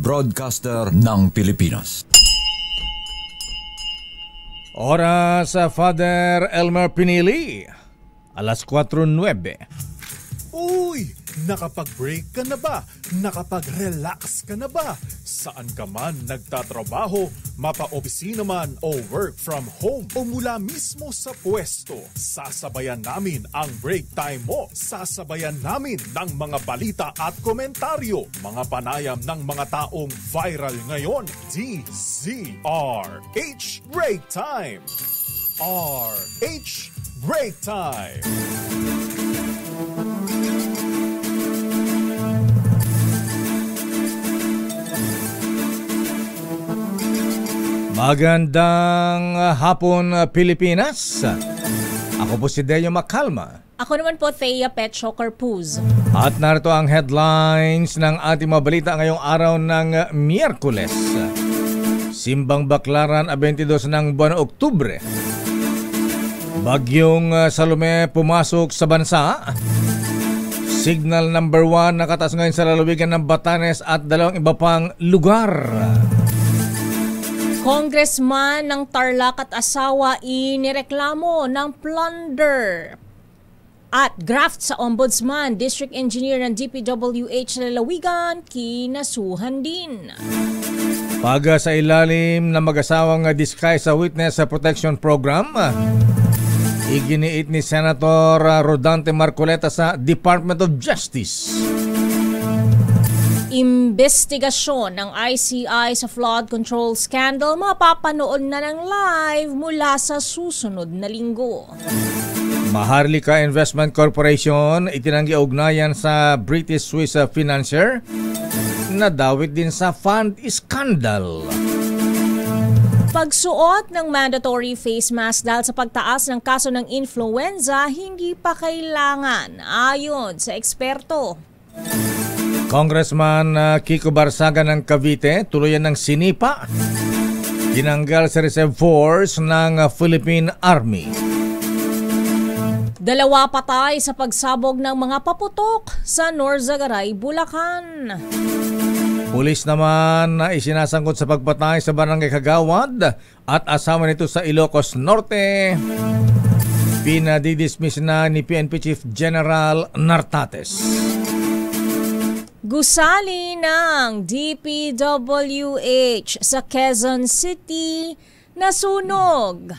broadcaster ng Pilipinas. Oras sa Father Elmer Pinili, alas 4:09. Uy! Nakapag-break ka na ba? Nakapag-relax ka na ba? Saan ka man nagtatrabaho, mapa-opisina man o work from home o mula mismo sa pwesto, sasabayan namin ang break time mo. Sasabayan namin ng mga balita at komentaryo, mga panayam ng mga taong viral ngayon. DZRH Break Time! RH Break Time! Magandang hapon, Pilipinas. Ako po si Deo Macalma. Ako naman po, Thea Petro Carpuz. At narito ang headlines ng ating mga balita ngayong araw ng Miyerkules. Simbang Baklaran, 22 ng buwan Oktubre. Bagyong Salome pumasok sa bansa. Signal number 1 nakataas ngayon sa lalawigan ng Batanes at dalawang iba pang lugar. Congressman ng Tarlac at asawa inireklamo ng plunder at graft sa Ombudsman. District Engineer ng DPWH sa lalawigan, kinasuhan din. Paga sa ilalim ng mag-asawang disguise sa Witness Protection Program, iginiit ni Senator Rodante Marcoleta sa Department of Justice. Investigasyon ng ICI sa flood control scandal mapapanood na ng live mula sa susunod na linggo. Maharlika Investment Corporation itinanggi ugnayan sa British Swiss financier na dawit din sa fund scandal. Pagsuot ng mandatory face mask dahil sa pagtaas ng kaso ng influenza hindi pa kailangan ayon sa eksperto. Congressman Kiko Barsaga ng Cavite tuluyan ng sinipa, tinanggal sa reserve force ng Philippine Army. 2 patay sa pagsabog ng mga paputok sa Norzagaray, Bulacan. Pulis naman na isinasangkot sa pagpatay sa barangay Kagawad at asawa nito sa Ilocos Norte. Pinadidismiss na ni PNP Chief General Nartates. Gusali ng DPWH sa Quezon City nasunog.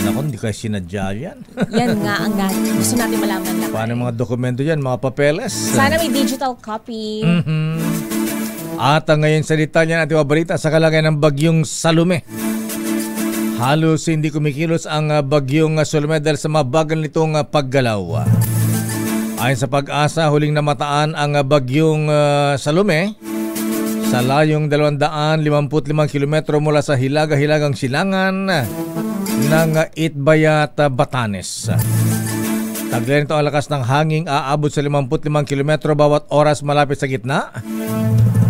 Naku, hindi kayo sinadya yan. Yan nga ang gusto natin malaman lang. Paano mga dokumento yan, mga papeles? Sana may digital copy. At ngayon sa detalye natin mabalita sa kalagayan ng bagyong Salome. Halos hindi kumikilos ang bagyong Salome dahil sa mabagal nitong paggalaw. Ayon sa Pag-asa, huling namataan ang bagyong Salome sa layong 255 kilometro mula sa hilaga-hilagang silangan ng Itbayat, Batanes. Taglay nito ang lakas ng hangin aabot sa 55 kilometro bawat oras malapit sa gitna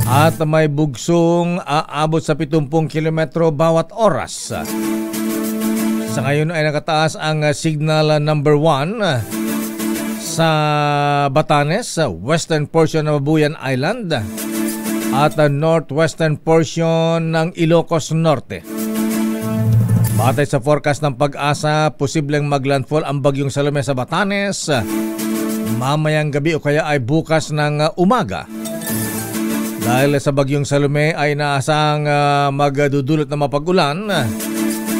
at may bugsong aabot sa 70 kilometro bawat oras. Sa ngayon ay nakataas ang signal number 1 sa Batanes, sa western portion ng Mabuyan Island at northwestern portion ng Ilocos Norte. Batay sa forecast ng Pag-asa, posibleng maglandfall ang bagyong Salome sa Batanes mamayang gabi o kaya ay bukas ng umaga. Dahil sa bagyong Salome ay inaasang magdudulot ng mapag-ulan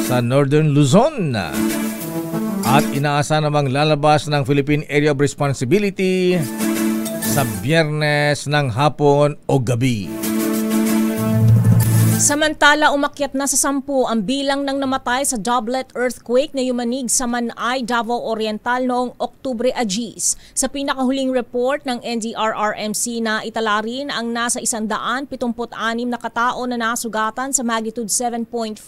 sa northern Luzon. At inaasa namang lalabas ng Philippine Area of Responsibility sa Biyernes ng hapon o gabi. Samantala, umakyat na sa 10 ang bilang ng namatay sa doublet earthquake na yumanig sa Manay, Davao Oriental noong Oktubre Agis. Sa pinakahuling report ng NDRRMC na itala rin ang nasa 176 na katao na nasugatan sa magnitude 7.4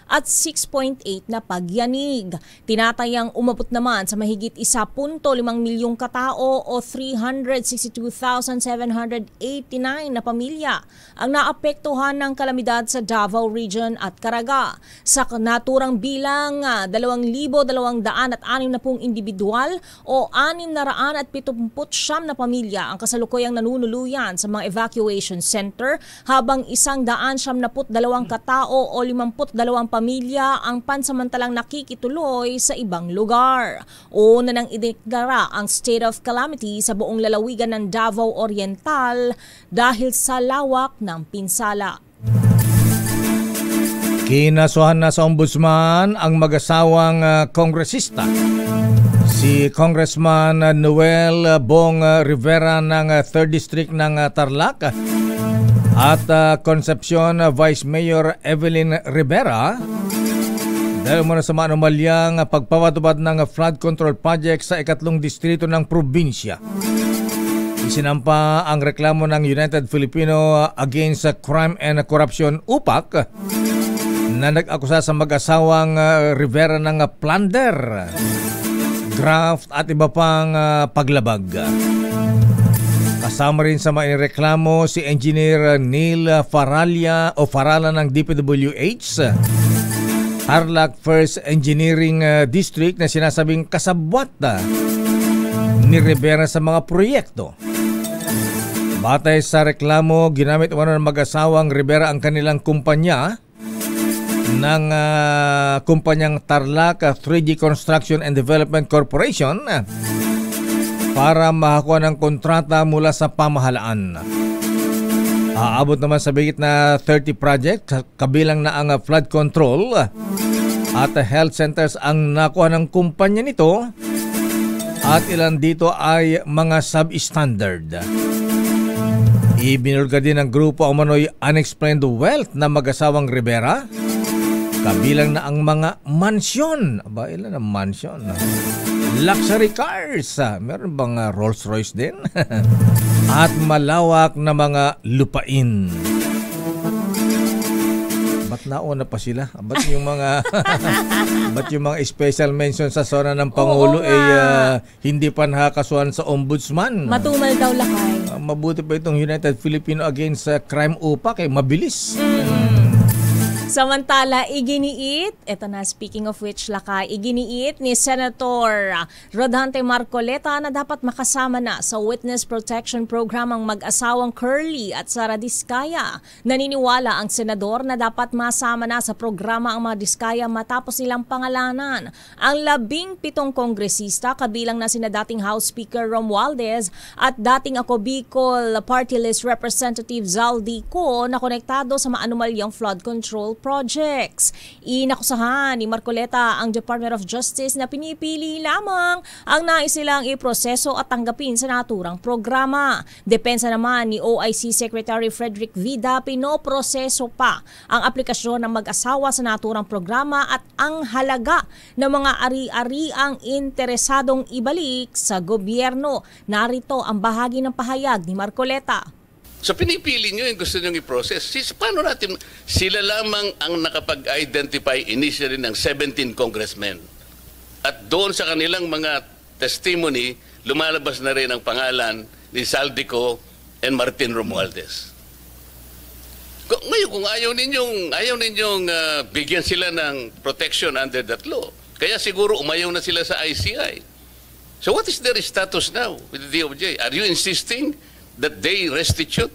at 6.8 na pagyanig. Tinatayang umabot naman sa mahigit 1.5 milyong katao o 362,789 na pamilya ang naapektuhan ng kalamidad kalamidad sa Davao Region at Caraga. Sa naturang bilang 2,260 individual o 679 na pamilya ang kasalukuyang nanunuluyan sa mga evacuation center habang 172 katao o 52 pamilya ang pansamantalang nakikituloy sa ibang lugar. Una nang ideklara ang state of calamity sa buong lalawigan ng Davao Oriental dahil sa lawak ng pinsala. Kinasuhan na sa ombudsman ang mag-asawang kongresista. Si Congressman Noel Bong Rivera ng 3rd District ng Tarlac at Concepcion Vice Mayor Evelyn Rivera dahil muna sa maanumalyang pagpapatupad ng flood control project sa 2nd distrito ng probinsya. Isinampa ang reklamo ng United Filipino Against Crime and Corruption UPAC na nag-akusa sa mag-asawang Rivera ng plunder, graft at iba pang paglabag. Kasama rin sa mga reklamo si Engineer Neil Farala ng DPWH, Tarlac 1st Engineering District na sinasabing kasabwat ni Rivera sa mga proyekto. Batay sa reklamo, ginamit umano ng mag-asawang Rivera ang kanilang kumpanya ng kumpanyang Tarlac 3G Construction and Development Corporation para makakuha ng kontrata mula sa pamahalaan. Aabot naman sa bigit na 30 project, kabilang na ang flood control at health centers ang nakuha ng kumpanya nito at ilan dito ay mga substandard. Ibinulga din ng grupo ang manoy unexplained wealth na mag-asawang Rivera, kabilang na ang mga mansyon. Aba, ilan ang mansyon? Luxury cars. Meron bang Rolls Royce din? At malawak na mga lupain. Ba't nauna pa sila? Ba't yung mga ba't yung mga special mention sa zona ng Pangulo hindi pa nakakasuhan sa ombudsman? Matumal daw lakay. Mabuti pa itong United Filipino Against Crime UPAC, mabilis. Samantala, eto na, speaking of which, lakay, iginiit ni Senator Rodante Marcoleta na dapat makasama na sa Witness Protection Program ang mag-asawang Curly at Sara Diskaya. Naniniwala ang senador na dapat masama na sa programa ang mga Diskaya matapos silang pangalanan. Ang 17 kongresista, kabilang na sina dating House Speaker Romualdez at dating Ako Bicol Party List Representative Zaldico na konektado sa maanumalyang flood control projects. Inakusahan ni Marcoleta ang Department of Justice na pinipili lamang ang nais silang iproseso at tanggapin sa naturang programa. Depensa naman ni OIC Secretary Frederick Vida, pinoproseso pa ang aplikasyon ng mag-asawa sa naturang programa at ang halaga ng mga ari-ariang interesadong ibalik sa gobyerno. Narito ang bahagi ng pahayag ni Marcoleta. So pinipili nyo yung gusto nyo i-process. Paano natin, sila lamang ang nakapag-identify initially ng 17 congressmen. At doon sa kanilang mga testimony, lumalabas na rin ang pangalan ni Zaldico and Martin Romualdez. Ngayon, kung ayaw ninyong bigyan sila ng protection under that law, kaya siguro umayaw na sila sa ICI. So what is their status now with the DOJ? Are you insisting that they restitute?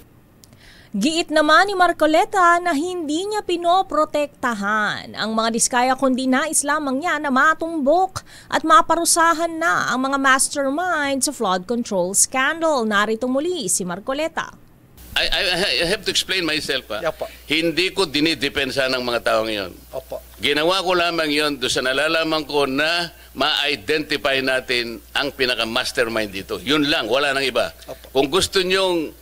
Giit naman ni Marcoleta na hindi niya pinoprotektahan ang mga Diskaya kundi nais lamang niya na matumbok at maparusahan na ang mga mastermind sa flood control scandal. Narito muli si Marcoleta. I have to explain myself. Hindi ko dinidepensa ng mga taong iyon. Ginawa ko lamang iyon doon sa nalalaman ko na ma-identify natin ang pinaka-mastermind dito. Yun lang, wala nang iba. Kung gusto nyong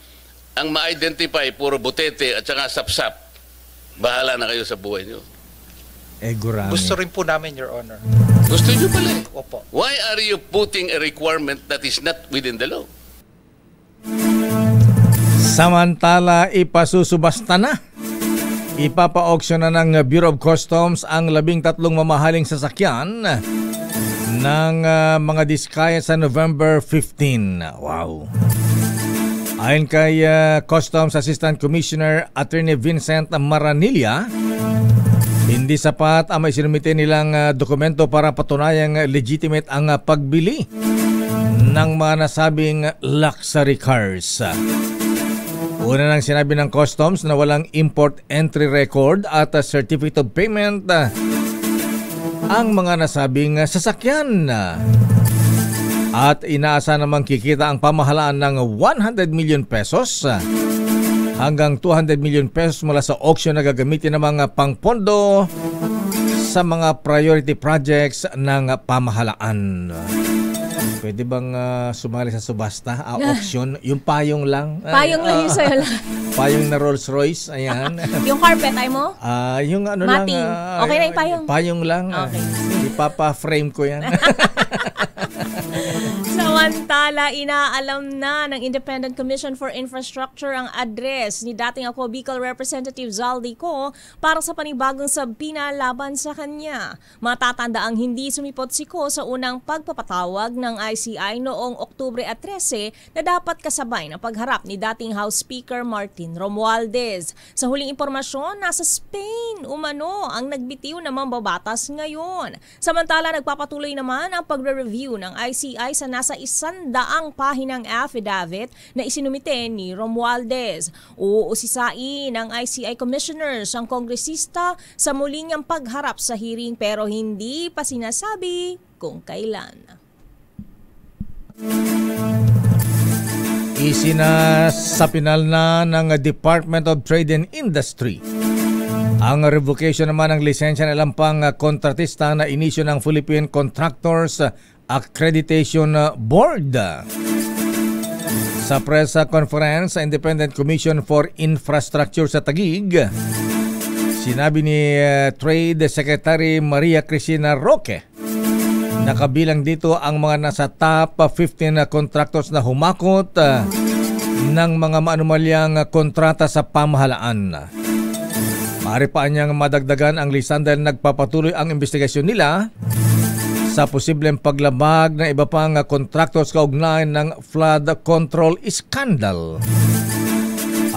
ang ma-identify puro butete at saka sapsap, bahala na kayo sa buhay nyo. Gurami. Gusto rin po namin, Your Honor. Gusto nyo pala eh. Opo. Why are you putting a requirement that is not within the law? Samantala, ipasusubasta na. Ipapa-auction na ng Bureau of Customs ang 13 mamahaling sasakyan ng mga Diskaya sa November 15. Wow. Ayon kay Customs Assistant Commissioner Attorney Vincent Maranilla, hindi sapat ang isinumite nilang dokumento para patunayang legitimate ang pagbili ng mga nasabing luxury cars. Una nang sinabi ng Customs na walang import entry record at certificate of payment ang mga nasabing sasakyan. At inaasa namang kikita ang pamahalaan ng 100 million pesos hanggang 200 million pesos mula sa auction na gagamitin ng mga pangpondo sa mga priority projects ng pamahalaan. Pwede bang sumali sa subasta, auction? Yung payong lang. Payong lang yung sa'yo lang. Payong na Rolls Royce, ayan. Yung carpet ay mo? Yung ano Mati. lang. Okay na yung payong? Payong lang. Okay. Ipapa-frame ko yan. Samantala, inaalam na ng Independent Commission for Infrastructure ang address ni dating ako Bicol Representative Zaldico para sa panibagong sabina laban sa kanya. Matatanda ang hindi sumipot si Ko sa unang pagpapatawag ng ICI noong Oktubre 13 na dapat kasabay ng pagharap ni dating House Speaker Martin Romualdez. Sa huling impormasyon, nasa Spain umano ang nagbitiw na mambabatas ngayon. Samantala, nagpapatuloy naman ang pagre-review ng ICI sa nasa 100 pahinang affidavit na isinumite ni Romualdez. Uusisain ng ICI commissioners ang kongresista sa muli niyang pagharap sa hearing pero hindi pa sinasabi kung kailan. Isinasapinal na ng Department of Trade and Industry ang revocation naman ng lisensya ng ilang pang kontratista na inisyo ng Philippine Contractors Accreditation Board. Sa press conference sa Independent Commission for Infrastructure sa Taguig, sinabi ni Trade Secretary Maria Cristina Roque na kabilang dito ang mga nasa top 15 contractors na humakot ng mga maanumalyang kontrata sa pamahalaan. Maaari pa niyang madagdagan ang lisan dahil nagpapatuloy ang investigasyon nila sa posibleng paglabag ng iba pang contractors kaugnay ng flood control scandal.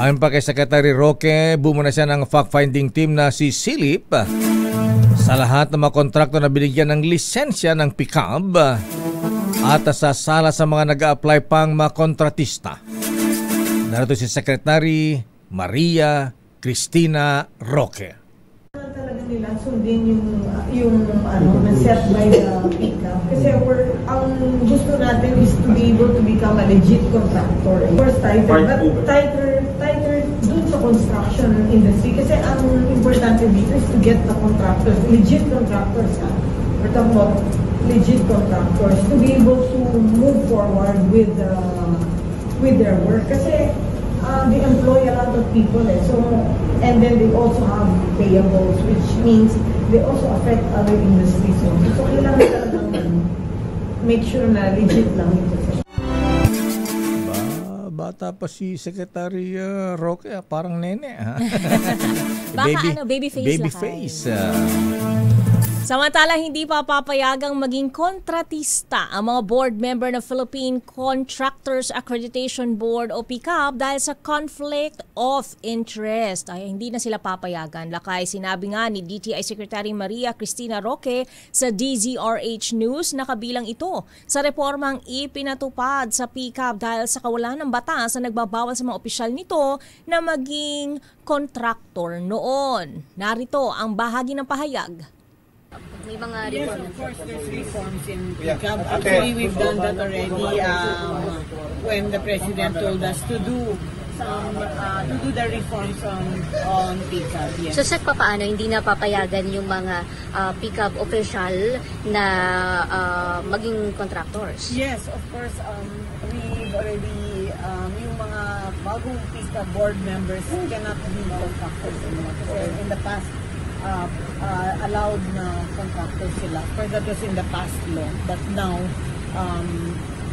Ayon pa kay Secretary Roque, bumuna siya ng fact-finding team na si Silip sa lahat ng mga kontraktor na binigyan ng lisensya ng PICAB at sa sala sa mga nag-a-apply pang mga kontratista. Narito si Secretary Maria Cristina Roque. Talaga nila sundin yung set by the PICAB. Kasi ang gusto natin is to be able to become a legit contractor. Of course, tighter dun sa construction industry. Kasi ang importante dito is to get the contractors, legit contractors. We're talking about legit contractors to be able to move forward with their work. Kasi they employ a lot of people, so and then they also have payables, which means they also affect other industries. So kailangan talagang make sure na legit lang ito. Bata pa si Secretary Roque, parang nene. Baka baby face. Samantala, hindi pa papayagang maging kontratista ang mga board member ng Philippine Contractors Accreditation Board o PICAB dahil sa conflict of interest. Ay, hindi na sila papayagan. Lakay, sinabi nga ni DTI Secretary Maria Cristina Roque sa DZRH News na kabilang ito sa reformang ipinatupad sa PICAB dahil sa kawalan ng batas na nagbabawal sa mga opisyal nito na maging kontraktor noon. Narito ang bahagi ng pahayag. May mga Yes, of course, there's reforms in PICAB. Actually, we've done that already when the President told us to do the reforms on PICAB. Yes. So, sir, paano hindi na papayagan yung mga PICAB official na maging contractors? Yes, of course. We've already, yung mga bagong PICAB board members cannot be contractors anymore. Kasi in the past, allowed na contractors sila. For that was in the past law. But now,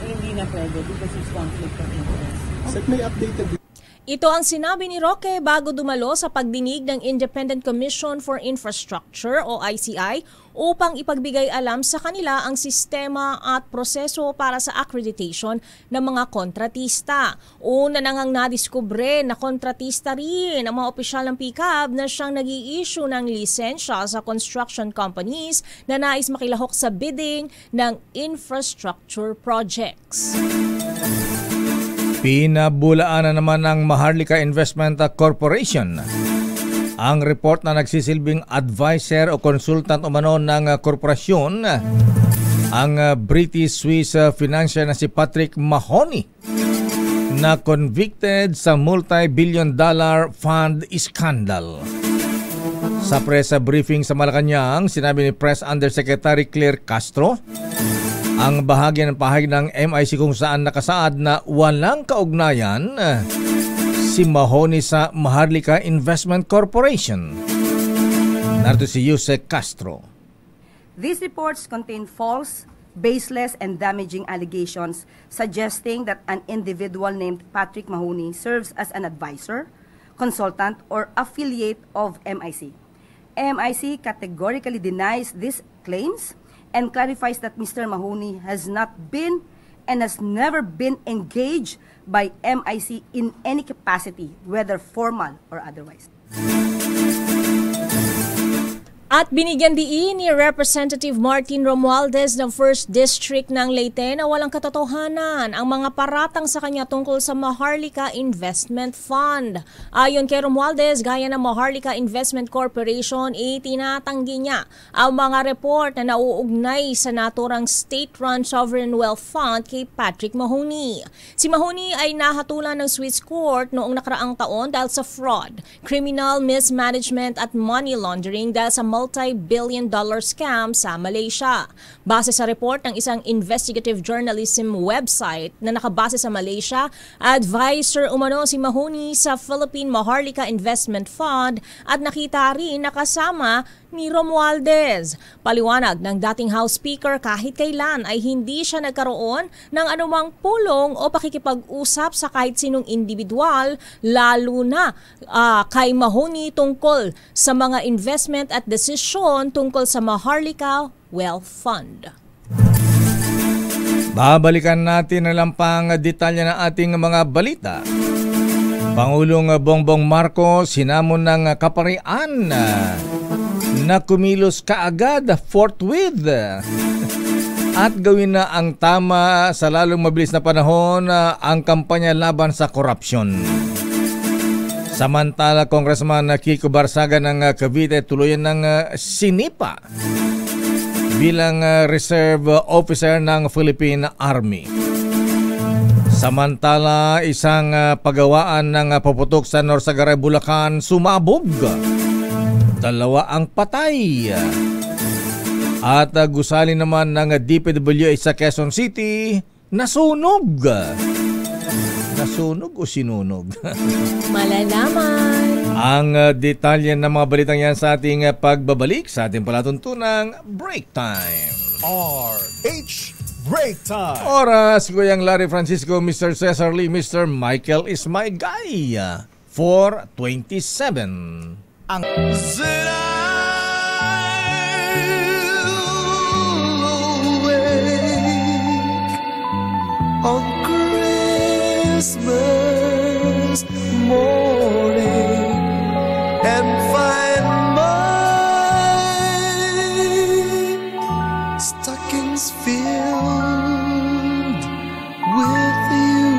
hindi na pwede because it's conflict of interest. Sir, may updated. Ito ang sinabi ni Roque bago dumalo sa pagdinig ng Independent Commission for Infrastructure o ICI upang ipagbigay alam sa kanila ang sistema at proseso para sa accreditation ng mga kontratista. Una nang nadiskubre na kontratista rin ang mga opisyal ng PCAB na siyang nag-i-issue ng lisensya sa construction companies na nais makilahok sa bidding ng infrastructure projects. Pinabulaan na naman ng Maharlika Investment Corporation ang report na nagsisilbing advisor o consultant umano ng korporasyon, ang British-Swiss financier na si Patrick Mahoney, na convicted sa multi-billion-dollar fund scandal. Sa press briefing sa Malacanang, sinabi ni Press Undersecretary Claire Castro ang bahagi ng pahayag ng MIC kung saan nakasaad na walang kaugnayan si Mahoney sa Maharlika Investment Corporation. Narito si Yusek Castro. These reports contain false, baseless, and damaging allegations suggesting that an individual named Patrick Mahoney serves as an advisor, consultant, or affiliate of MIC. MIC categorically denies these claims and clarifies that Mr. Mahoney has not been and has never been engaged by MIC in any capacity, whether formal or otherwise. At binigyan diin ni Representative Martin Romualdez ng 1st District ng Leyte na walang katotohanan ang mga paratang sa kanya tungkol sa Maharlika Investment Fund. Ayon kay Romualdez, gaya ng Maharlika Investment Corporation, itinatanggi niya ang mga report na nauugnay sa naturang state-run sovereign wealth fund kay Patrick Mahoney. Si Mahoney ay nahatulan ng Swiss court noong nakaraang taon dahil sa fraud, criminal mismanagement at money laundering dahil sa multi-billion-dollar scam sa Malaysia. Base sa report ng isang investigative journalism website na nakabase sa Malaysia, advisor umano si Mahoney sa Philippine Maharlika Investment Fund at nakita rin nakasama ni Romualdez. Paliwanag ng dating House Speaker, kahit kailan ay hindi siya nagkaroon ng anumang pulong o pakikipag-usap sa kahit sinong individual, lalo na kay Mahoney tungkol sa mga investment at desisyon tungkol sa Maharlika Wealth Fund. Babalikan natin na lang pang detalye ng ating mga balita. Pangulong Bongbong Marcos hinamon ng kaparian na kumilos kaagad forthwith at gawin na ang tama sa lalong mabilis na panahon ang kampanya laban sa korupsyon. Samantala, Congressman Kiko Barsaga ng Cavite tuluyan ng sinipa bilang reserve officer ng Philippine Army. Samantala, isang pagawaan ng paputok sa Norsagaray, Bulacan sumabog. 2 ang patay. At gusali naman ng DPWH sa Quezon City, nasunog. Nasunog o sinunog? Malalaman. Ang detalye ng mga balitang yan sa ating pagbabalik sa ating palatuntunang Break Time. RH Break Time. Oras, Kuyang Larry Francisco, Mr. Cesar Lee, Mr. Michael is my guy. 4:27. Ang on Christmas morning and find my stockings filled with you.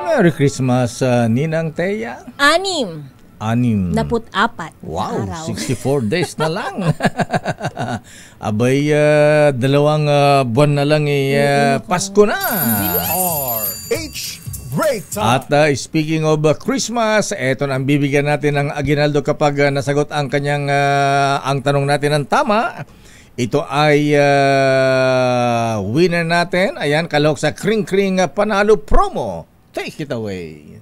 Merry Christmas, Ninang Teya. 4. Wow, araw. 64 days na lang. Abay, 2 buwan na lang Pasko na. RH Break Time. At speaking of Christmas, eto na ang bibigyan natin ng aginaldo kapag nasagot ang kanyang ang tanong natin ng tama. Ito ay winner natin. Ayan, kalahok sa Kring Kring Panalo Promo. Take it away.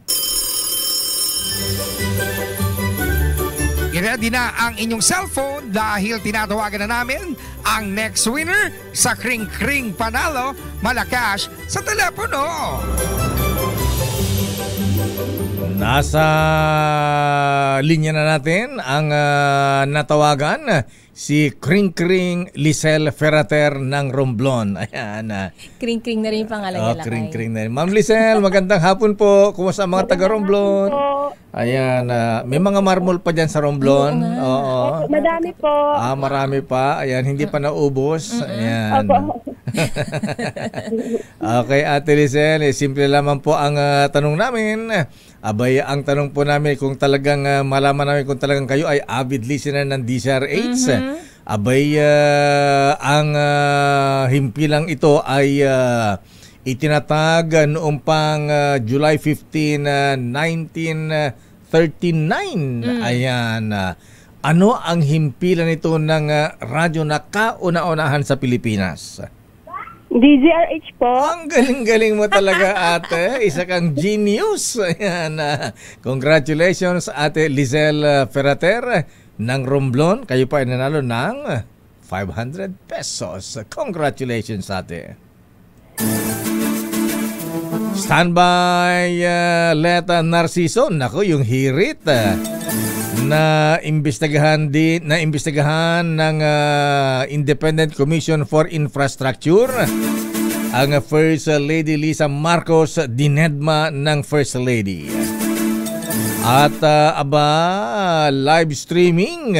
I-ready na ang inyong cellphone dahil tinatawagan na namin ang next winner sa Kring Kring Panalo Malacash sa telepono. Nasa linya na natin ang natawagan si Kring Kring Lisel Ferrater ng Romblon. Ayan. Kring Kring na rin yung pangalan niya. Kring Kring na rin. Ma'am Lisel, magandang hapon po. Kumusta ang mga taga Romblon? Ayan. May mga marmol pa dyan sa Romblon. Oo. Madami po. Marami pa. Ayan, hindi pa naubos. Ayan. Okay, Ate Lisel, simple lamang po ang tanong namin. Abay, ang tanong po namin kung talagang malaman namin kung talagang kayo ay avid listener ng DCRH. Abay, ang himpilang ito ay itinatag noong pang July 15, 1939. Ayan. Ano ang himpilan nito ng radyo na kauna-unahan sa Pilipinas? DZRH po. Ang galing-galing mo talaga, ate. Isa kang genius. Ayan. Congratulations, Ate Lisel Ferrater ng Romblon. Kayo pa ay nanalo ng 500 pesos. Congratulations, ate. Standby, Leta Narciso. Naku, yung hirit na imbestigahan ng Independent Commission for Infrastructure ang First Lady Lisa Marcos dinedma ng First Lady. At live streaming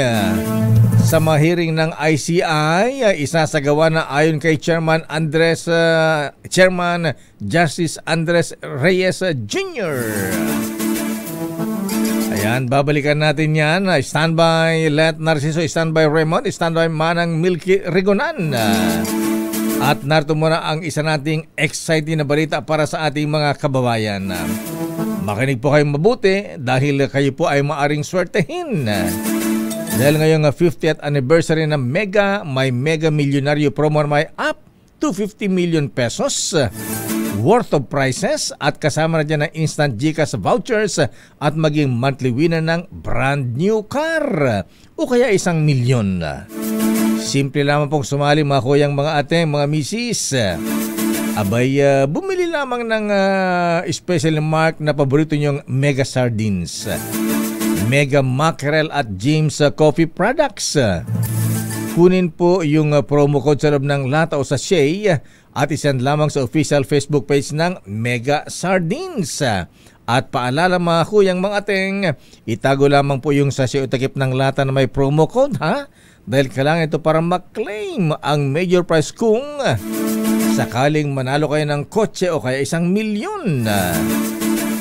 sa mga hearing ng ICI isasagawa na ayon kay Chairman Justice Andres Reyes Jr. Ayan, babalikan natin yan. Standby Let Narciso, standby Raymond, standby Manang Milky Rigonan. At narito muna ang isa nating exciting na balita para sa ating mga kababayan. Makinig po kayong mabuti dahil kayo po ay maaring swertehin. Dahil ngayong 50th anniversary ng may mega milyonaryo promo may up to 50 million pesos worth of prizes at kasama na dyan ng instant GCash vouchers at maging monthly winner ng brand new car o kaya 1 milyon. Simple lamang pong sumali mga kuyang, mga ate, mga misis. Abay, bumili lamang ng special mark na paborito nyong Mega Sardines, Mega Mackerel at James Coffee Products. Kunin po yung promo code sa loob ng lata o sachet at isend lamang sa official Facebook page ng Mega Sardines. At paalala mga kuyang, mga ateng, itago lamang po yung sachet o takip ng lata na may promo code, ha? Dahil kailangan ito para maklaim ang major prize kung sakaling manalo kayo ng kotse o kaya 1 milyon.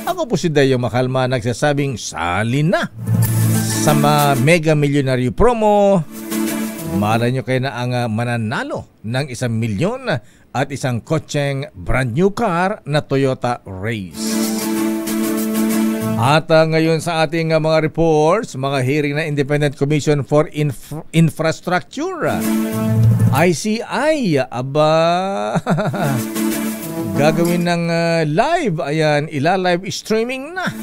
Ako po si Dayo Makalma nagsasabing sali na sa Mega Millionaire Promo. Malay nyo kayo na ang mananalo ng 1 milyon at isang kotseng brand new car na Toyota Race. At ngayon sa ating mga reports, mga hearing na Independent Commission for Infrastructure, ICI, gagawin ng live. Ayan, ila-live streaming na.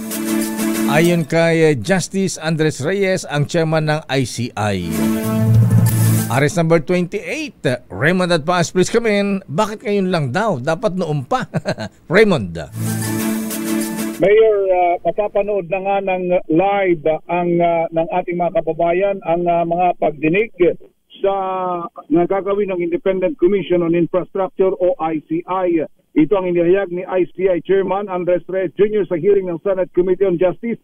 Ayon kay Justice Andres Reyes, ang chairman ng ICI. Arrest number 28, Raymond at Paas, please come in. Bakit ngayon lang daw? Dapat noon pa. Raymond. Mayor, mapapanood na nga ng live ng ating mga kababayan ang mga pagdinig sa nagagawin ng Independent Commission on Infrastructure o ICI. Ito ang inihayag ni ICI Chairman Andres Reyes Jr. sa hearing ng Senate Committee on Justice.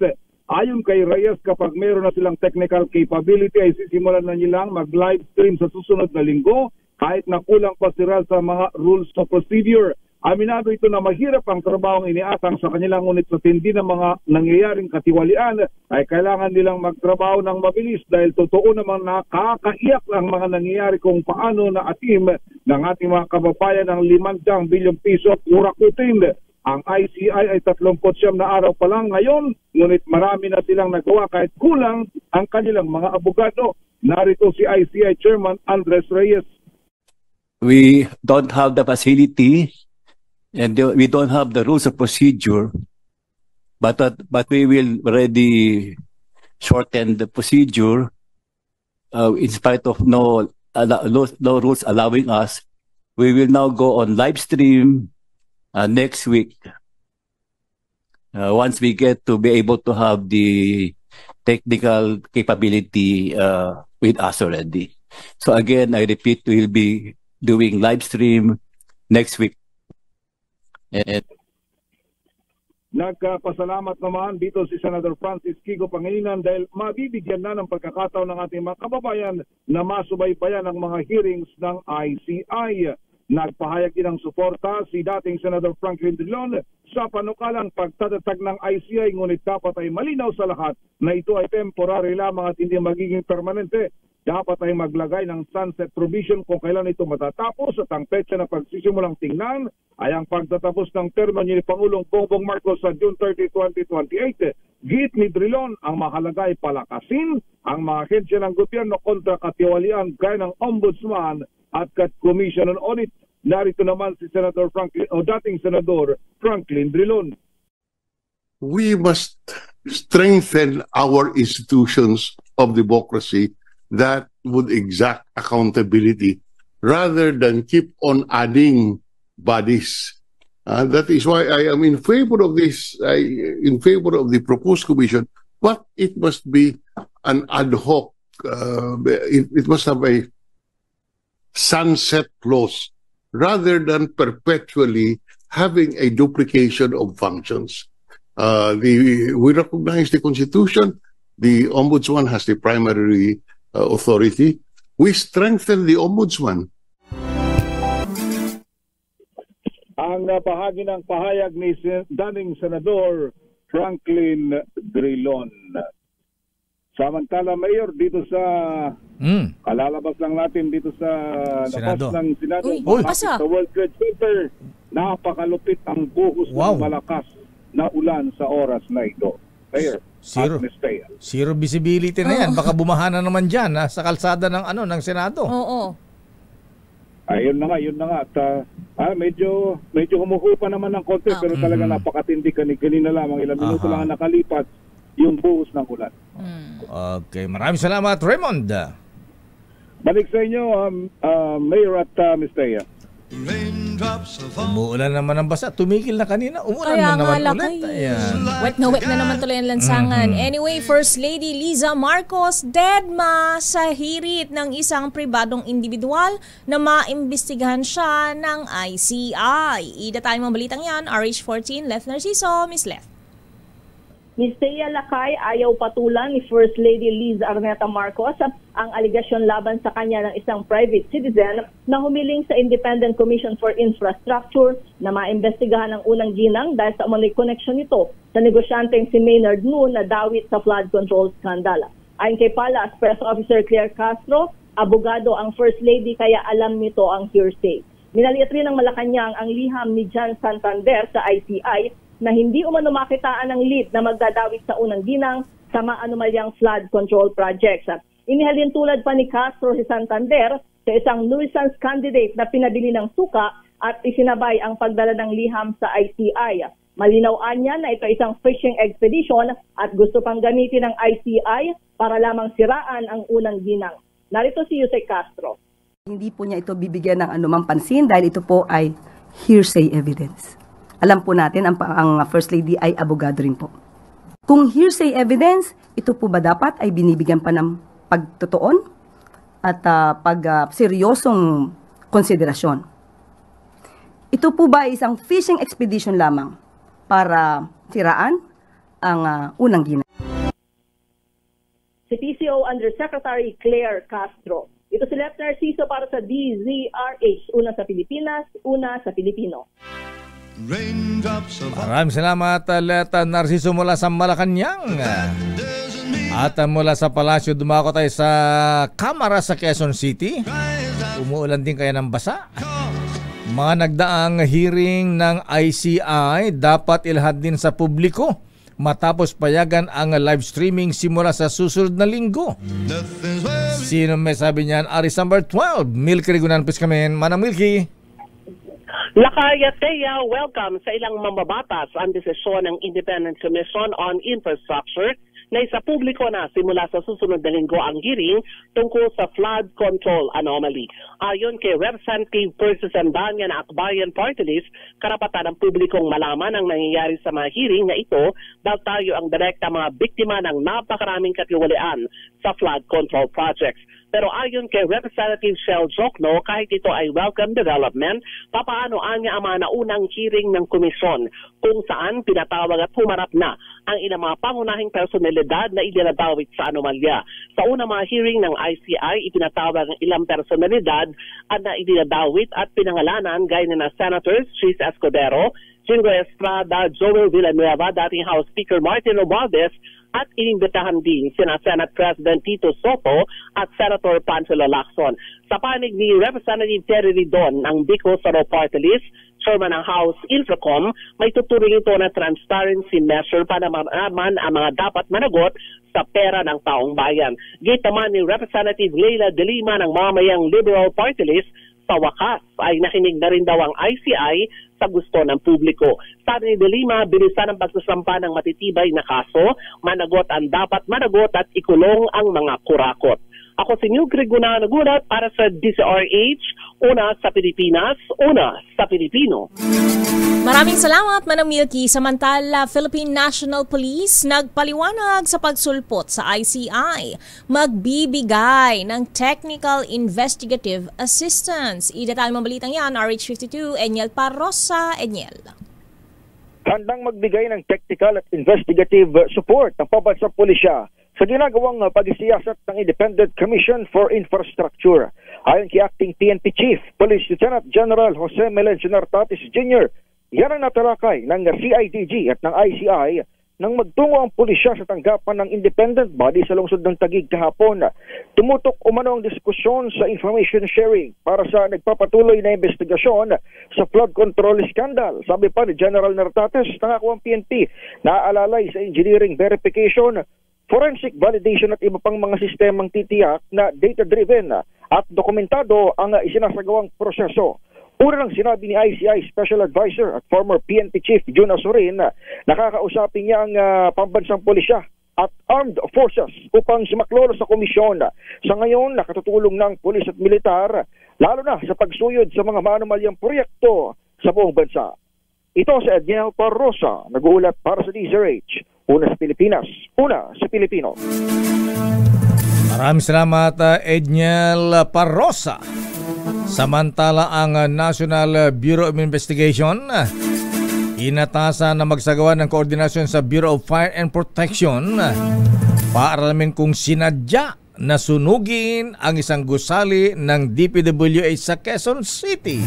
Ayon kay Reyes, kapag meron na silang technical capability ay sisimulan na nilang mag-live stream sa susunod na linggo kahit na kulang pa sila sa mga rules of procedure. Aminado ito na mahirap ang trabahong iniatang sa kanilang, ngunit sa tindi ng mga nangyayaring katiwalian ay kailangan nilang magtrabaho ng mabilis dahil totoo namang nakakaiyak ang mga nangyayari kung paano na atim ng ating mga kababayan ng 500 bilyong piso at urakutin. Ang ICI ay 39 na araw pa lang ngayon, ngunit marami na silang nagawa kahit kulang ang kanilang mga abogado. Narito si ICI Chairman Andres Reyes. We don't have the facility and we don't have the rules of procedure, but we will already shorten the procedure in spite of no rules allowing us. We will now go on live stream next week. once we get to be able to have the technical capability with us already. So again, I repeat, we'll be doing live stream next week. And nagpasalamat naman dito si Senator Francis Kiko Pangilinan dahil mabibigyan na ng pagkakataon ng ating mga kababayan na masubaybayan ang mga hearings ng ICI. Nagpahayag din ng suporta si dating Senator Franklin Drilon sa panukalang pagtatatag ng ICI, ngunit dapat ay malinaw sa lahat na ito ay temporary lamang at hindi magiging permanente. Dapat ay maglagay ng sunset provision kung kailan ito matatapos at ang petsa na pagsisimulang tingnan ay ang pagtatapos ng termo ni Pangulong Bongbong Marcos sa June 30, 2028. Git ni Drilon, ang mahalaga ay palakasin ang mga ahensya ng gobyerno kontra katiwalian gaya ng Ombudsman at Commission on Audit. Narito naman si Senator Franklin o dating Senador Franklin Drilon. We must strengthen our institutions of democracy that would exact accountability rather than keep on adding bodies. That is why I am in favor of this, in favor of the proposed commission, but it must be an ad hoc, it must have a sunset clause rather than perpetually having a duplication of functions. We recognize the Constitution. The Ombudsman has the primary authority. We strengthen the Ombudsman. Ang bahagi ng pahayag ni dating Senador Franklin Drilon. Samantala, Mayor, dito sa kalalabas lang natin dito sa labas ng Senado, sa World Trade Center, napakalupit ang buhos ng malakas na ulan sa oras na ito. Mayor, zero visibility na yan. Baka bumaha na naman dyan sa kalsada ng Senado. Oo. Ayun na nga. At medyo humuhupa naman ng konti pero talaga napakatindi kanina lamang. Ilang minuto lang ang nakalipat yung buhos ng ulan. Okay, maraming salamat, Raymond. Balik sa inyo, Mayor at Ms. Thea. Umuulan naman ang basa. Tumigil na kanina. Umuulan na naman ulit. Wet na naman tuloy ang lansangan. Anyway, First Lady Liza Marcos deadma sa hirit ng isang pribadong individual na maimbestigahan siya ng ICI. Ida tayo mga balitang yan. RH14, Left Narciso, Miss Left. Ms. Thea Lakay ayaw patulan ni First Lady Liz Arneta Marcos ang aligasyon laban sa kanya ng isang private citizen na humiling sa Independent Commission for Infrastructure na maimbestigahan ang unang ginang dahil sa umano'y koneksyon nito sa negosyanteng si Maynard Moon na dawit sa flood control scandal. Ayon kay Palace Press Officer Claire Castro, abogado ang First Lady kaya alam nito ang hearsay. Minaliit rin ng Malacanang ang liham ni John Santander sa ICI na hindi umano makitaan ng lead na magdadawit sa unang ginang sa maanumalyang flood control projects. Inihalin tulad pa ni Castro si Santander sa isang nuisance candidate na pinabili ng suka at isinabay ang pagdala ng liham sa ICI. Malinawaan niya na ito isang fishing expedition at gusto pang gamitin ng ICI para lamang siraan ang unang ginang. Narito si Jose Castro. Hindi po niya ito bibigyan ng anumang pansin dahil ito po ay hearsay evidence. Alam po natin, ang First Lady ay abogado rin po. Kung hearsay evidence, ito po ba dapat ay binibigyan pa ng pagtutuon at seryosong konsiderasyon? Ito po ba ay isang fishing expedition lamang para siraan ang unang ginang? Si PCO Undersecretary Claire Castro. Ito si Left Narciso para sa DZRH. Una sa Pilipinas, una sa Pilipino. Maraming salamat, Leta Narciso mula sa Malacanang. At mula sa Palasyo, dumako tayo sa Kamara sa Quezon City. Umuulan din kaya ng basa. Mga nagdaang hearing ng ICI dapat ilahad din sa publiko matapos payagan ang live streaming simula sa susunod na linggo. Sino may sabi niyan? Aris number 12, Milky Rigunan Piskamin. Manang Milky. Lakaya Thea, welcome sa ilang mambabatas ang desisyon ng Independent Commission on Infrastructure na isa publiko na simula sa susunod na linggo ang hearing tungkol sa flood control anomaly. Ayon kay Representative Percy Sandanya na Akbayan Party List, karapatan ng publikong malaman ang nangyayari sa mga hearing na ito dahil tayo ang direkta mga biktima ng napakaraming katiwalian sa flood control projects. Pero ayon kay Representative Shell Jokno, kahit ito ay welcome development, papaano anya ang mga naunang hearing ng komisyon kung saan pinatawag at humarap na ang ilang mga pangunahing personalidad na idinadawit sa anomalya. Sa unang mga hearing ng ICI, ipinatawag ang ilang personalidad na idinadawit at pinangalanan gaya na Senators Chis Escudero, Jingo Estrada, Joel Villanueva, dating House Speaker Martin Romualdez, at inimbitahan din sina Senate President Tito Soto at Senator Panchelo Lacson. Sa panig ni Representative Terry Ridon ng Bicol Saro Party List, Chairman ng House Infracom, may tuturing ito na transparency measure para malaman ang mga dapat managot sa pera ng taong bayan. Gate naman ni Representative Leila De Lima ng mamayang Liberal Party List, sa wakas ay nakinig na rin daw ang ICI sa gusto ng publiko. Sabi ni De Lima, bilisan ang pagsasampa ng matitibay na kaso, managot ang dapat managot at ikulong ang mga kurakot. Ako si New Griguna nagulat para sa DCRH, una sa Pilipinas, una sa Pilipino. Maraming salamat, Manang Milky. Samantala, Philippine National Police nagpaliwanag sa pagsulpot sa ICI. Magbibigay ng Technical Investigative Assistance. Idetalye mo balitang yan, RH52, Enyel Parrosa. Enyel. Handang magbigay ng technical at investigative support ng pambansang pulisya sa ginagawang pagsiyasat ng Independent Commission for Infrastructure. Ayon kay Acting PNP Chief, Police Lieutenant General Jose Melencio Nartatis Jr., yan ang natalakay ng CIDG at ng ICI nang magtungo ang pulisya sa tanggapan ng independent body sa lungsod ng Taguig kahapon. Tumutok umano ang diskusyon sa information sharing para sa nagpapatuloy na investigasyon sa flood control scandal. Sabi pa ni General Nartates, nangako ang PNP na aalalay sa engineering verification, forensic validation at iba pang mga sistemang titiyak na data-driven at dokumentado ang isinasagawang proseso. Una lang sinabi ni ICI Special Advisor at former PNP Chief Jun Azurin, nakakausapin niya ang pambansang pulisya at armed forces upang sumaklolo sa komisyon. Sa ngayon, nakatutulong ng pulis at militar, lalo na sa pagsuyod sa mga maanomalyang proyekto sa buong bansa. Ito si Edniel Parrosa, nag-uulat para sa DZRH. Una sa Pilipinas, una sa Pilipino. Maraming salamat, Edniel Parrosa. Samantala ang National Bureau of Investigation inatasan na magsagawa ng koordinasyon sa Bureau of Fire and Protection para alamin kung sinadya na sunugin ang isang gusali ng DPWH sa Quezon City.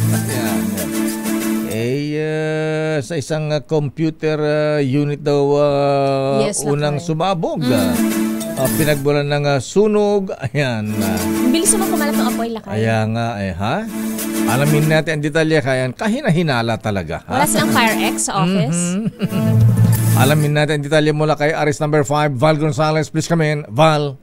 Sa isang computer unit daw unang sumabog. Pinagbulan ng sunog. Ayan. Bilis naman kumalat ng apoy, Lakay. Kaya nga ha? Alamin natin ang detalye kaya kahina-hinala talaga. Wala silang FireX sa office. Alamin natin ang detalye mula kay Aris number 5, Val Gonzalez. Please come in. Val.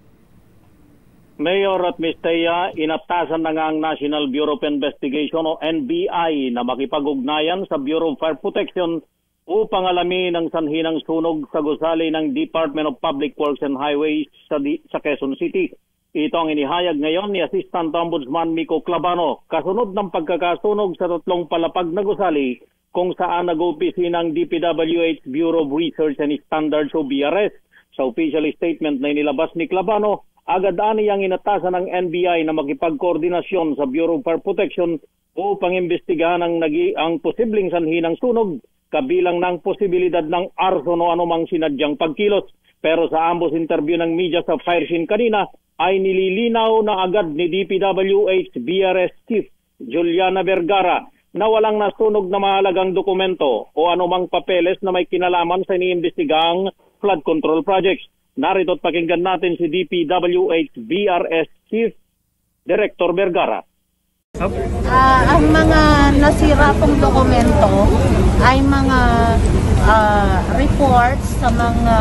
Mayor at Mistaya, inatasan na nga ang National Bureau of Investigation o NBI na makipag-ugnayan sa Bureau of Fire Protection upang alamin ang sanhi ng sunog sa gusali ng Department of Public Works and Highways sa Quezon City. Ito ang inihayag ngayon ni Assistant Ombudsman Miko Clabano kasunod ng pagkakasunog sa 3 palapag na gusali kung saan nag-upisi ng DPWH Bureau of Research and Standards o BRS. Sa official statement na inilabas ni Clabano, agad aniyang inatasan ng NBI na makipagkoordinasyon sa Bureau of Fire Protection upang imbestigahan ang posibleng sanhi ng sunog kabilang ng posibilidad ng arson o anumang sinadyang pagkilos. Pero sa ambos interview ng media sa fire scene kanina ay nililinaw na agad ni DPWH BRS Chief Juliana Vergara na walang nasunog na mahalagang dokumento o anumang papeles na may kinalaman sa iniimbestigang flood control projects. Narito at pakinggan natin si DPWH BRS Chief Director Vergara. Ang mga nasira pong dokumento ay mga reports sa mga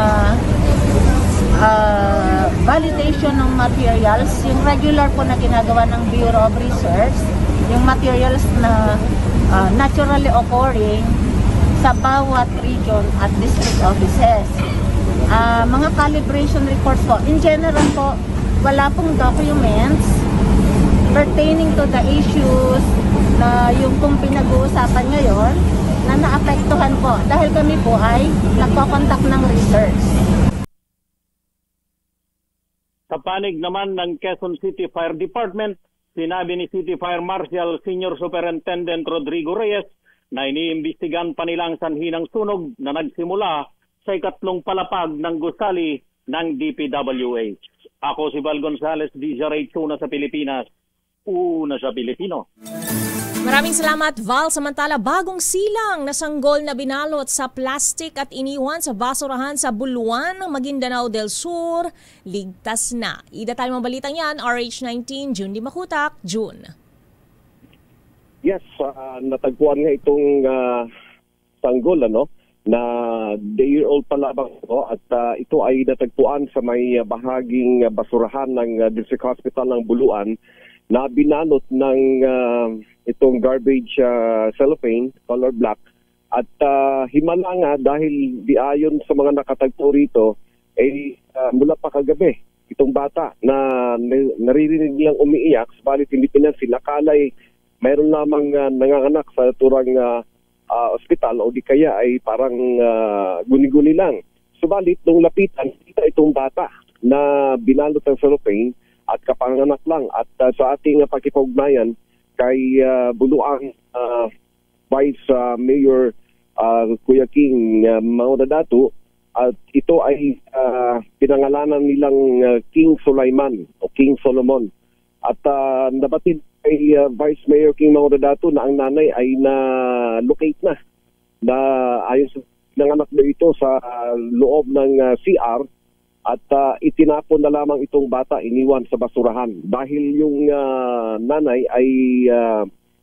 validation ng materials, yung regular po na ginagawa ng Bureau of Research, yung materials na naturally occurring sa bawat region at district offices. mga calibration reports po. In general po, wala pong documents pertaining to the issues na yung kung pinag-uusapan ngayon na naapektuhan po dahil kami po ay nagko-conduct ng research. Sa panig naman ng Quezon City Fire Department, sinabi ni City Fire Marshal Senior Superintendent Rodrigo Reyes na iniimbestigan pa nila ang sanhi ng sunog na nagsimula sa ikatlong palapag ng gusali ng DPWH. Ako si Val Gonzales, DZRH, una sa Pilipinas, una sa Pilipino. Maraming salamat, Val. Samantala, bagong silang na sanggol na binalot sa plastic at iniwan sa basurahan sa Buluan, Maguindanao del Sur, ligtas na. Ida-tayo mga balitang yan, RH19, June Di Makutak, June. Yes, natagpuan nga itong sanggol, na day-year-old pa lamang ito, at ito ay natagpuan sa may bahaging basurahan ng District Hospital ng Buluan, na binalot ng itong garbage cellophane, color black, at himala nga dahil di ayon sa mga nakatagpo rito, mula pa kagabi, itong bata na naririnig nilang umiiyak, subalit hindi pinansin, nakalay mayroon lamang nanganganak sa turang ospital o di kaya ay parang guni-guni lang. Subalit, nung lapitan, kita itong bata na binalot ng cellophane at kapanganak lang. At sa ating pakipugnayan kay Buluan Vice Mayor Kuya King Maudadato, at ito ay pinangalanan nilang King Sulaiman o King Solomon. At nabatid kay Vice Mayor King Maudadato na ang nanay ay na-locate na ayon sa nanganak na ito sa loob ng CR. At itinapon na lamang itong bata, iniwan sa basurahan. Dahil yung nanay ay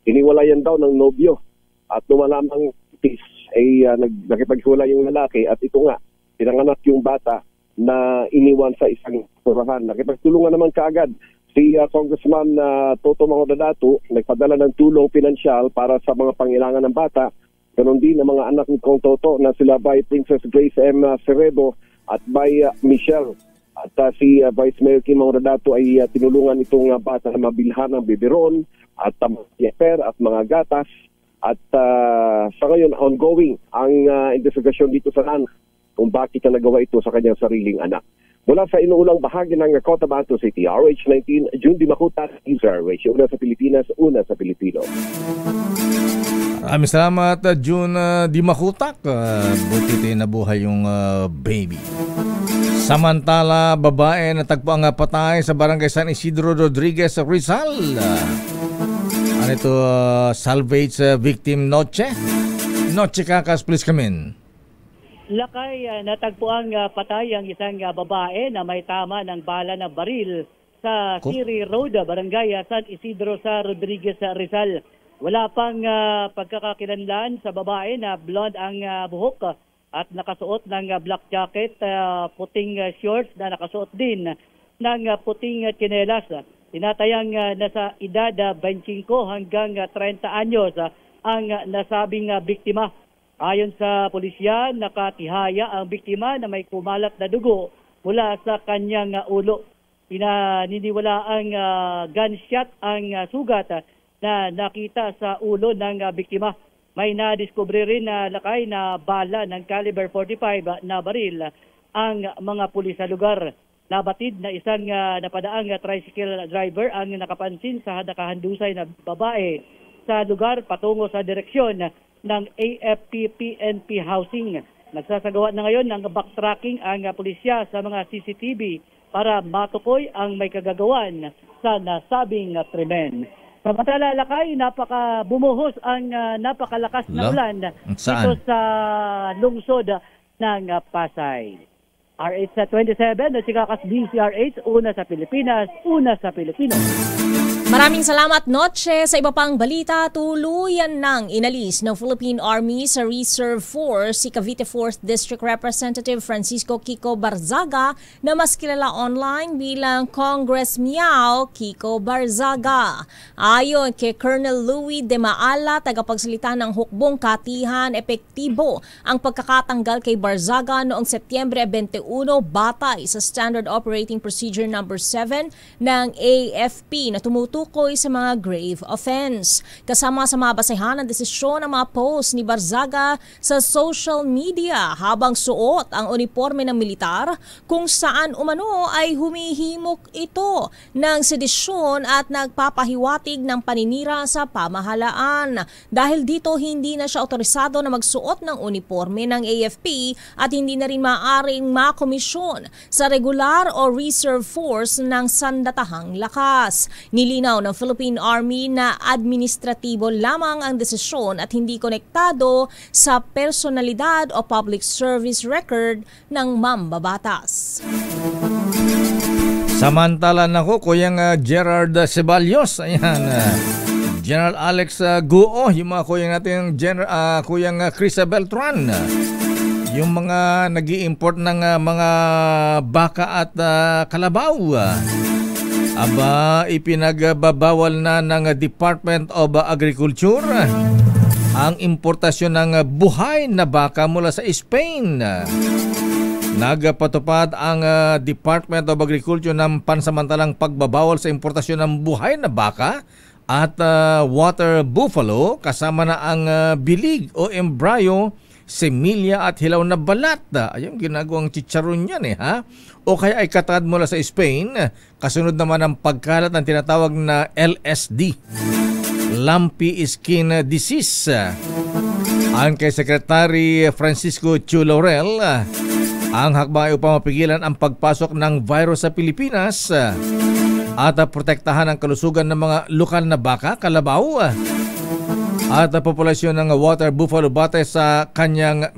iniwalayan daw ng nobyo. At lumalamang itis ay nakipaghiwalay yung lalaki. At ito nga, pinanganak yung bata na iniwan sa isang basurahan. Nakipagtulungan naman kaagad si Congressman Toto Maudadato, nagpadala ng tulong pinansyal para sa mga pangailangan ng bata. Ganon din ang mga anak ni Kong Toto na sila by Princess Grace M. Ceredo at by Michelle. At si Vice Mayor Kim Maudadato ay tinulungan itong bata na mabilhan ng biberon at diaper at mga gatas. At sa ngayon, ongoing ang investigasyon dito sa NAN kung bakit na nagawa ito sa kanyang sariling anak. Mula sa inuulang bahagi ng Cotabato City, RH19, June Di Makutak, DZRH, una sa Pilipinas, una sa Pilipino. Maraming salamat, June Di Makutak. Buti nabuhay yung baby. Samantala, babae natagpo ang patay sa barangay San Isidro Rodriguez, Rizal. Ano ito, salvage victim Noche? Noche Kakas, please come in. Lakay, natagpuang patay ang isang babae na may tama ng bala ng baril sa Siri Road, Barangay San Isidro sa Rodriguez, Rizal. Wala pang pagkakakilanlan sa babae na blonde ang buhok at nakasuot ng black jacket, puting shorts na nakasuot din ng puting tsinelas. Tinatayang nasa edad 25 hanggang 30 anyos ang nasabing biktima. Ayon sa pulisya, nakatihaya ang biktima na may kumalat na dugo mula sa kanyang ulo. Pinaniniwala ang gunshot ang sugat na nakita sa ulo ng biktima. May nadiskubre rin na lakay na bala ng caliber 45 na baril ang mga pulis sa lugar. Nabatid na isang napadaang tricycle driver ang nakapansin sa nakahandusay na babae sa lugar patungo sa direksyon ng AFP-PNP Housing. Nagsasagawa na ngayon ng backtracking ang pulisya sa mga CCTV para matukoy ang may kagagawan sa nasabing krimen. Samantala, lakay, bumuhos ang napakalakas na ulan dito sa lungsod ng Pasay. RH27, na si Kakas DZRH, una sa Pilipinas, una sa Pilipino. Maraming salamat, Noche. Sa iba pang balita, tuluyan nang inalis ng Philippine Army sa Reserve Force si Cavite 4th District Representative Francisco Kiko Barzaga na mas kilala online bilang Congress Meow Kiko Barzaga. Ayon kay Colonel Louis De Maala, tagapagsalita ng Hukbong Katihan, epektibo ang pagkakatanggal kay Barzaga noong Setyembre 21 batay sa Standard Operating Procedure No. 7 ng AFP na tumutukoy sa mga grave offense. Kasama sa mga basehan ng desisyon ng mga post ni Barzaga sa social media habang suot ang uniforme ng militar kung saan umano ay humihimok ito ng sedisyon at nagpapahiwatig ng paninira sa pamahalaan. Dahil dito hindi na siya otorisado na magsuot ng uniforme ng AFP at hindi na rin maaaring makomisyon sa regular o reserve force ng sandatahang lakas. Nilinaw ng Philippine Army na administratibo lamang ang desisyon at hindi konektado sa personalidad o public service record ng mambabatas. Samantala nako, Kuyang Gerard Ceballos, ayan, General Alex Guo, yung mga kuyang natin, Kuyang Chris Beltran, yung mga nag-i-import ng mga baka at kalabaw. Aba, ipinagbabawal na ng Department of Agriculture ang importasyon ng buhay na baka mula sa Spain. Nagpatupad ang Department of Agriculture ng pansamantalang pagbabawal sa importasyon ng buhay na baka at water buffalo kasama na ang bilig o embryo, semilya at hilaw na balat. Ayun, ginagawang chicharon yan ha? O kaya ay katad mula sa Spain. Kasunod naman ang pagkalat ng tinatawag na LSD, Lumpy Skin Disease. Ayon kay Secretary Francisco Chu Laurel, ang hakbang ay upang mapigilan ang pagpasok ng virus sa Pilipinas at protektahan ang kalusugan ng mga lokal na baka, kalabaw at populasyon ng water buffalo batay sa kanyang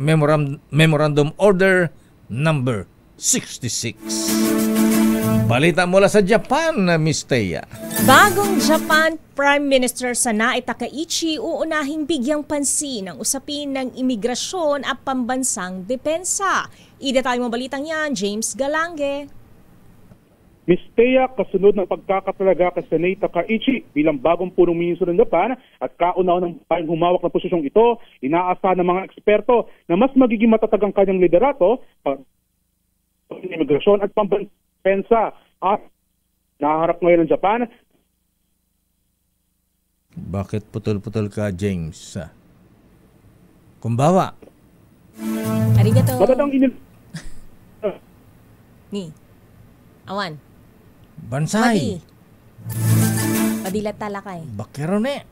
Memorandum Order number 66. Balita mula sa Japan, Miss Thea. Bagong Japan Prime Minister Sanae Takaichi uunahing bigyang pansin ang usapin ng imigrasyon at pambansang depensa. Idetalye mo balitang yan, James Galange. Ms. Thea, kasunod ng pagkakatalaga kay Sanae Takaichi bilang bagong punong ministro ng Japan at kaunaw ng tayong humawak ng posisyong ito, inaasahan ng mga eksperto na mas magiging matatag ang kanyang liderato pag imigrasyon at pambansa at naharap ngayon ng Japan. Bakit putol-putol ka, James? Kumbawa. Arigato. Magandang Ni. Awan. Bansay. Padilat talakay. Bakero ne.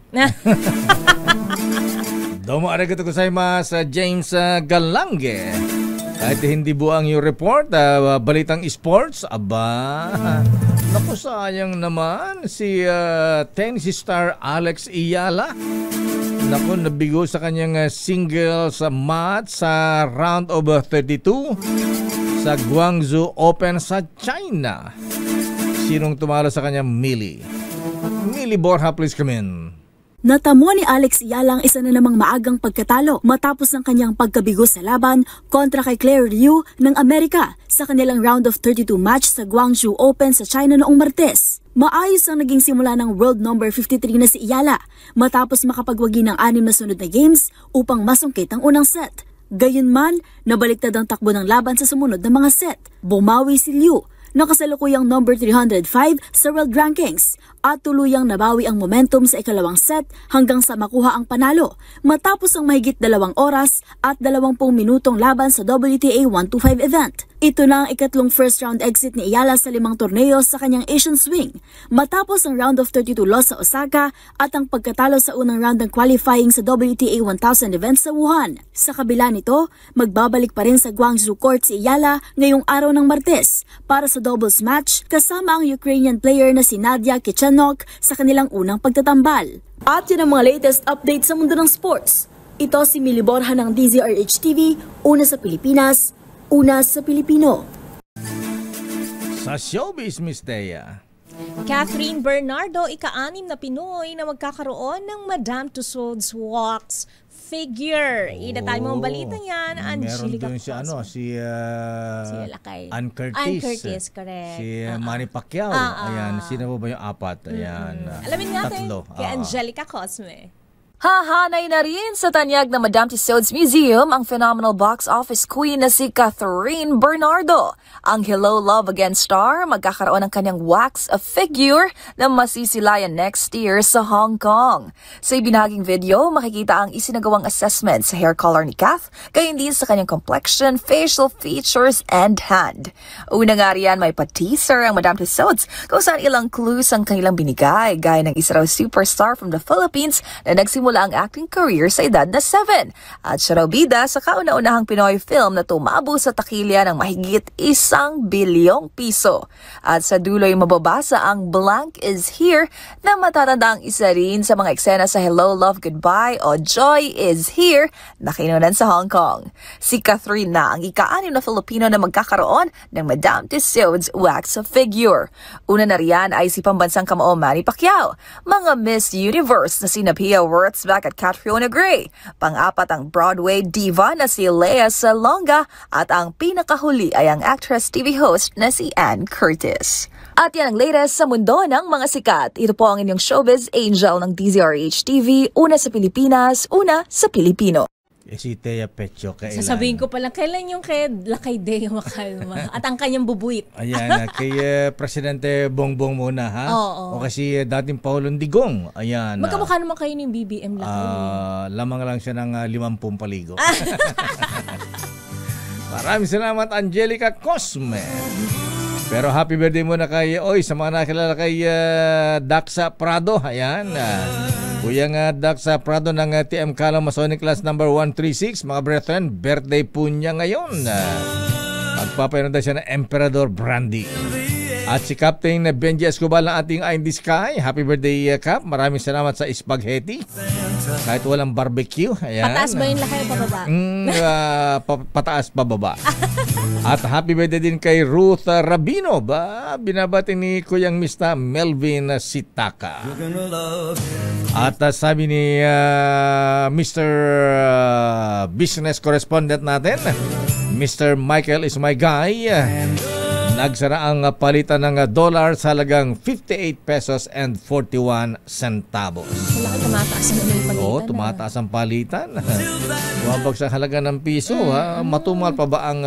Domo arigato gozaimasu, James Galange. Kahit hindi buang yung report, balitang sports, aba, naku, sayang naman si tennis star Alex Iyala. Naku, nabigo sa kanyang singles match sa round of 32 sa Guangzhou Open sa China. Sinong tumalo sa kanyang Millie? Millie Borja, please come in. Natamo ni Alex Iyala ang isa na namang maagang pagkatalo matapos ng kanyang pagkabigo sa laban kontra kay Claire Liu ng Amerika sa kanilang round of 32 match sa Guangzhou Open sa China noong Martes. Maayos ang naging simula ng world number 53 na si Iyala matapos makapagwagi ng 6 na sunod na games upang masungkit ang unang set. Gayunman, nabaliktad ang takbo ng laban sa sumunod na mga set. Bumawi si Liu na kasalukuyang number 305 sa world rankings at tuluyang nabawi ang momentum sa ikalawang set hanggang sa makuha ang panalo matapos ang mahigit 2 oras at 20 minutong laban sa WTA 125 event. Ito na ang ikatlong first round exit ni Iyala sa 5 torneo sa kanyang Asian swing matapos ang round of 32 loss sa Osaka at ang pagkatalo sa unang round ng qualifying sa WTA 1000 event sa Wuhan. Sa kabila nito, magbabalik pa rin sa Guangzhou court si Iyala ngayong araw ng Martes para sa doubles match kasama ang Ukrainian player na si Nadia Kichenok sa kanilang unang pagtatambal. At yan ang mga latest updates sa mundo ng sports. Ito si Millie Borja ng DZRH TV, una sa Pilipinas, una sa Pilipino. Sa showbiz, Miss Thea. Catherine Bernardo, ika-6 na Pinoy na magkakaroon ng Madame Tussauds wax figure. Idatay mo ang balita yan, Angelica. Meron doon si Lakay. Ann Curtis. Ann Curtis, correct. Si Manny Pacquiao. Ayan, sino ba yung 4? Ayan. Alamin natin tatlo. kay Angelica Cosme. Hahanay na rin sa tanyag ng Madame Tussauds Museum ang phenomenal box office queen na si Catherine Bernardo. Ang Hello Love Again star magkakaroon ng kanyang wax figure na masisilayan next year sa Hong Kong. Sa ibinahaging video, makikita ang isinagawang assessment sa hair color ni Kath, gayon din sa kanyang complexion, facial features, and hand. Una nga riyan, may pa-teaser ang Madame Tussauds kung saan ilang clues ang kanilang binigay, gaya ng isa raw superstar from the Philippines na nagsimula ang acting career sa edad na 7. At siya raw bida sa kauna-unahang Pinoy film na tumabo sa takilya ng mahigit 1 bilyong piso. At sa dulo yung mababasa ang Blank is Here na matatanda ang isa rin sa mga eksena sa Hello, Love, Goodbye o Joy is Here na kinunan sa Hong Kong. Si Catherine na ang ika-6 na Filipino na magkakaroon ng Madame Tussauds wax figure. Una na riyan ay si pambansang kamao Manny Pacquiao, mga Miss Universe na sina Pia Wurtzbach at Catriona Gray, pang-4 ang Broadway diva na si Lea Salonga at ang pinakahuli ay ang actress TV host na si Ann Curtis. At yan ang latest sa mundo ng mga sikat. Ito po ang inyong showbiz angel ng DZRH TV, una sa Pilipinas, una sa Pilipino. Si Thea Pecho, kailan? Sasabihin ko palang, kailan yung kay Lakay Deo Macalma at ang kanyang bubuit? Ayan, kay Presidente Bongbong muna, ha? Oo. O kasi dating Paulong Digong. Ayan. Magkamukha naman kayo ng BBM Lakay. Lamang lang siya ng 50 paligo. Maraming salamat, Angelica Cosme. Pero happy birthday muna kay, sa mga nakilala kay Daxa Prado. Ayan. Kuyang Daxa Prado ng TM Kala Masonic Class number 136. Mga brethren, birthday po niya ngayon. Magpapayunod siya ng Emperador Brandy. At si Captain Benji Escobar ng ating Eye in the Sky. Happy birthday, Cap. Maraming salamat sa spaghetti. Kahit walang barbecue. Ayan. Pataas ba yung lakay o pababa? Pataas pababa. At happy birthday din kay Ruth Rabino. Binabati ni Kuyang Mista Melvin Sitaka. At sabi ni Mr. Business Correspondent natin, Mr. Michael is my guy. Nagsara ang palitan ng dollar sa halagang 58 pesos and 41 centavos. Malaki tumataas ang palitan. Oo, tumataas ang palitan. Bumabagsak halaga ng piso. Matumal pa ba ang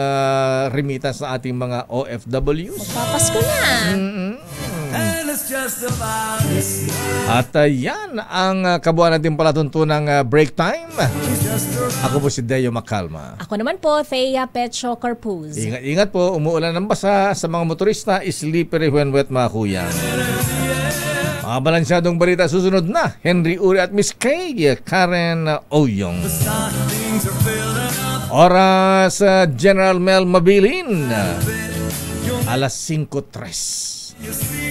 remittance sa ating mga OFWs? Magpapasko na. At yan ang kabuuan natin palatuntunang break time. Ako po si Deo Macalma. Ako naman po, Thea Pecho Carpuz. Ingat po, umuulan ng basa sa mga motorista, slippery when wet mga kuyang. Mga balansyadong balita susunod na. Henry Uri at Miss Kay Karen Oyong. Oras General Mel Mabilin. Alas 5:03.